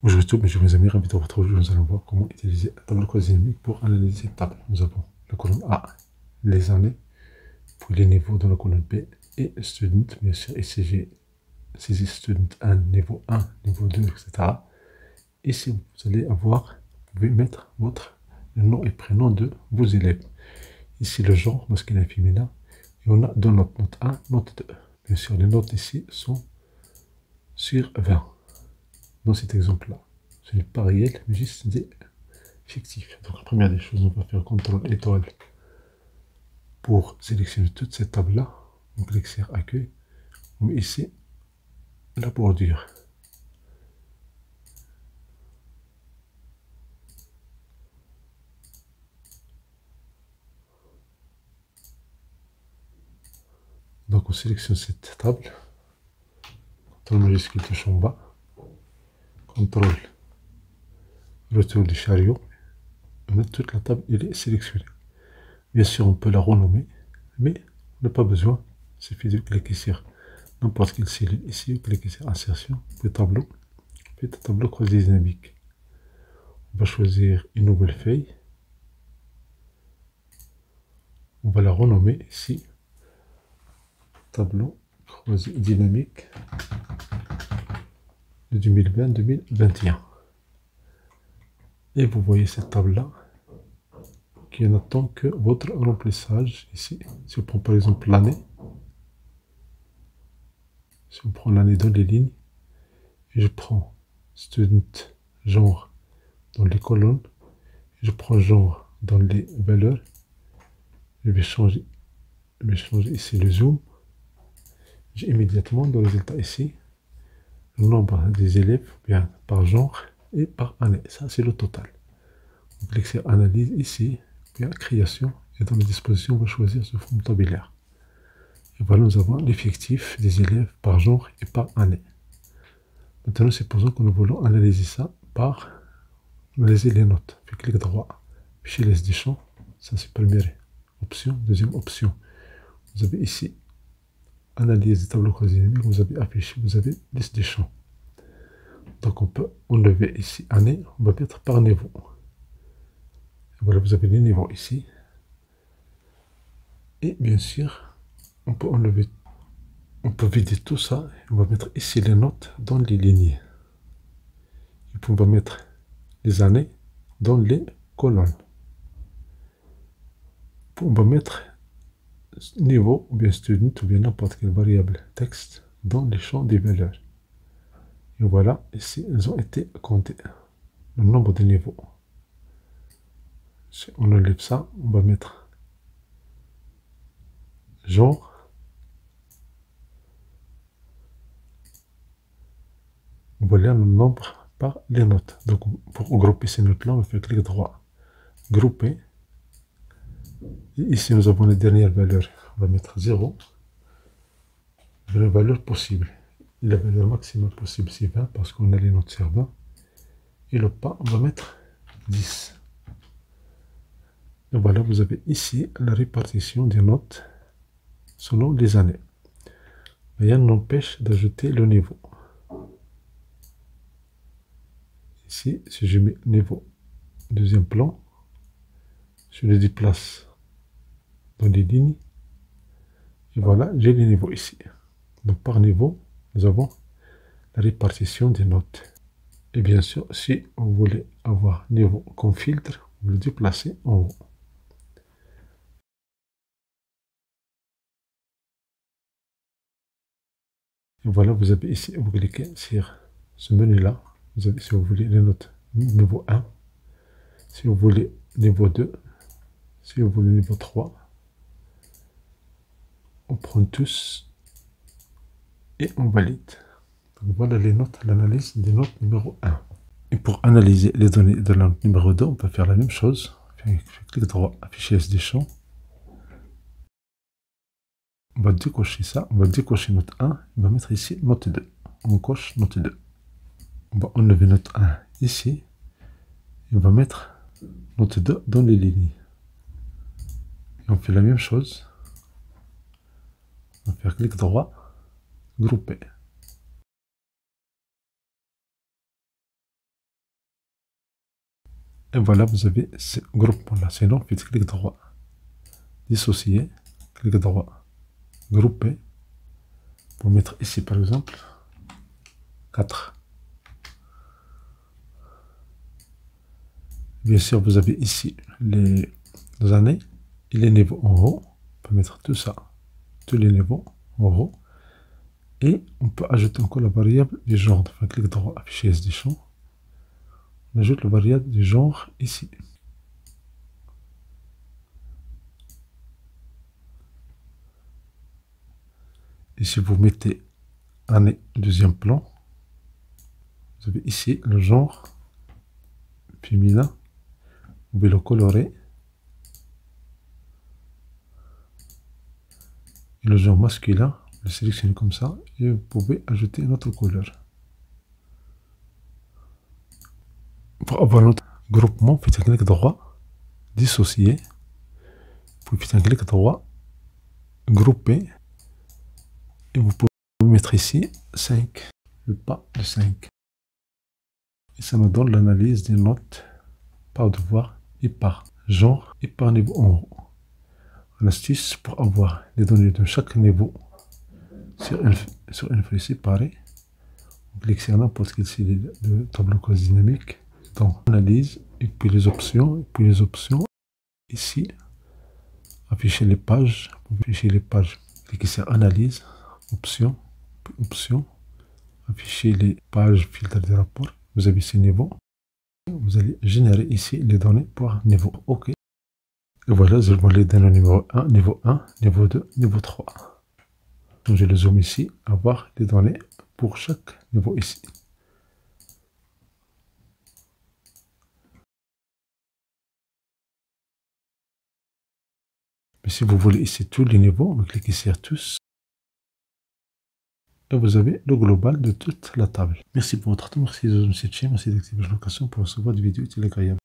Bonjour YouTube, mes amis, ravi de vous retrouver. Nous allons voir comment utiliser un tableau croisé dynamique pour analyser cette table. Nous avons la colonne A, les années, puis les niveaux dans la colonne B et student, bien sûr, ici j'ai saisi student 1, niveau 1, niveau 2, etc. Ici, vous allez avoir, vous pouvez mettre le nom et prénom de vos élèves. Ici, le genre masculin et féminin. Et on a deux notes, note 1, note 2. Bien sûr, les notes ici sont sur 20. Dans cet exemple-là, ce n'est pas réel, mais juste des fictifs. Donc, la première des choses, on va faire CTRL étoile pour sélectionner toute cette table-là. On clique sur accueil. On met ici la bordure. Donc, on sélectionne cette table. CTRL majuscule touche en bas. CTRL retour du chariot. Toute la table elle est sélectionnée. Bien sûr, on peut la renommer, mais on n'a pas besoin. Il suffit de cliquer sur n'importe quelle cellule ici, vous cliquez sur insertion, puis tableau, puis tableau croisé dynamique. On va choisir une nouvelle feuille. On va la renommer ici. Tableau croisé dynamique de 2020-2021. Et vous voyez cette table-là qui n'attend que votre remplissage ici. Si on prend par exemple l'année, si on prend l'année dans les lignes, et je prends student genre dans les colonnes, et je prends genre dans les valeurs, je vais changer ici le zoom. J'ai immédiatement le résultat ici le nombre des élèves bien par genre et par année. Ça c'est le total. On clique sur analyse ici, bien création, et dans les dispositions on va choisir ce forme tabulaire. Et voilà, nous avons l'effectif des élèves par genre et par année. Maintenant, supposons que nous voulons analyser ça par analyser les notes. Puis clic droit, fichier liste des champs, ça c'est première option. Deuxième option, vous avez ici analyse des tableaux croisés dynamiques, vous avez affiché, vous avez liste des champs. Donc on peut enlever ici année, on va mettre par niveau. Et voilà, vous avez les niveaux ici. Et bien sûr, on peut enlever, on peut vider tout ça. On va mettre ici les notes dans les lignes. Et puis on va mettre les années dans les colonnes. Puis on va mettre niveau, ou bien student, ou bien n'importe quelle variable texte dans les champs des valeurs. Et voilà, ici, elles ont été comptées. Le nombre de niveaux. Si on enlève ça, on va mettre genre. Voilà le nombre par les notes. Donc, pour grouper ces notes-là, on fait clic droit, grouper. Et ici, nous avons les dernières valeurs. On va mettre 0. La valeur possible. La valeur maximale possible, c'est 20, parce qu'on a les notes sur 20. Et le pas, on va mettre 10. Et voilà, vous avez ici la répartition des notes selon les années. Rien n'empêche d'ajouter le niveau. Ici, si je mets niveau deuxième plan, je le déplace dans les lignes. Et voilà, j'ai les niveaux ici. Donc par niveau, nous avons la répartition des notes. Et bien sûr, si vous voulez avoir niveau comme filtre, vous le déplacez en haut. Et voilà, vous avez ici, vous cliquez sur ce menu-là. Vous avez, si vous voulez, les notes niveau 1. Si vous voulez niveau 2. Si vous voulez niveau 3. On prend tous et on valide. Donc voilà les notes, l'analyse des notes numéro 1. Et pour analyser les données de la note numéro 2, on peut faire la même chose. Clic droit, afficher S des champs. On va décocher ça, on va décocher note 1, on va mettre ici note 2. On coche note 2. On va enlever note 1 ici. Et on va mettre note 2 dans les lignes. Et on fait la même chose. On va faire clic droit, grouper. Et voilà, vous avez ce groupement-là. Sinon, faites clic droit, dissocier, clic droit, grouper, pour mettre ici par exemple 4. Bien sûr, vous avez ici les années et les niveaux en haut. On peut mettre tout ça, tous les niveaux en haut. Et on peut ajouter encore la variable du genre. Enfin, clic droit, afficher SD champ. On ajoute la variable du genre ici. Et si vous mettez année deuxième plan, vous avez ici le genre féminin. Vous pouvez le colorer. Et le genre masculin, vous le sélectionnez comme ça. Et vous pouvez ajouter une autre couleur. Pour avoir notre groupement, faites un clic droit, dissocier. Vous faites un clic droit, grouper. Et vous pouvez mettre ici 5, le pas de 5. Et ça nous donne l'analyse des notes par devoir et par genre et par niveau en haut. Une astuce pour avoir les données de chaque niveau sur une feuille séparée. On clique sur n'importe quel site de tableau quasi dynamique, dans analyse, et puis les options, ici, afficher les pages, cliquez sur analyse, options, puis options, afficher les pages, filtre des rapports, vous avez ces niveaux, vous allez générer ici les données par niveau, ok. Et voilà, je vais les donner niveau 1, niveau 1, niveau 2, niveau 3. Donc je le zoom ici, avoir les données pour chaque niveau ici. Mais si vous voulez ici tous les niveaux, vous cliquez sur tous. Et vous avez le global de toute la table. Merci pour votre temps, merci de nous suivre, merci d'activer la notification pour recevoir des vidéos utiles et agréables.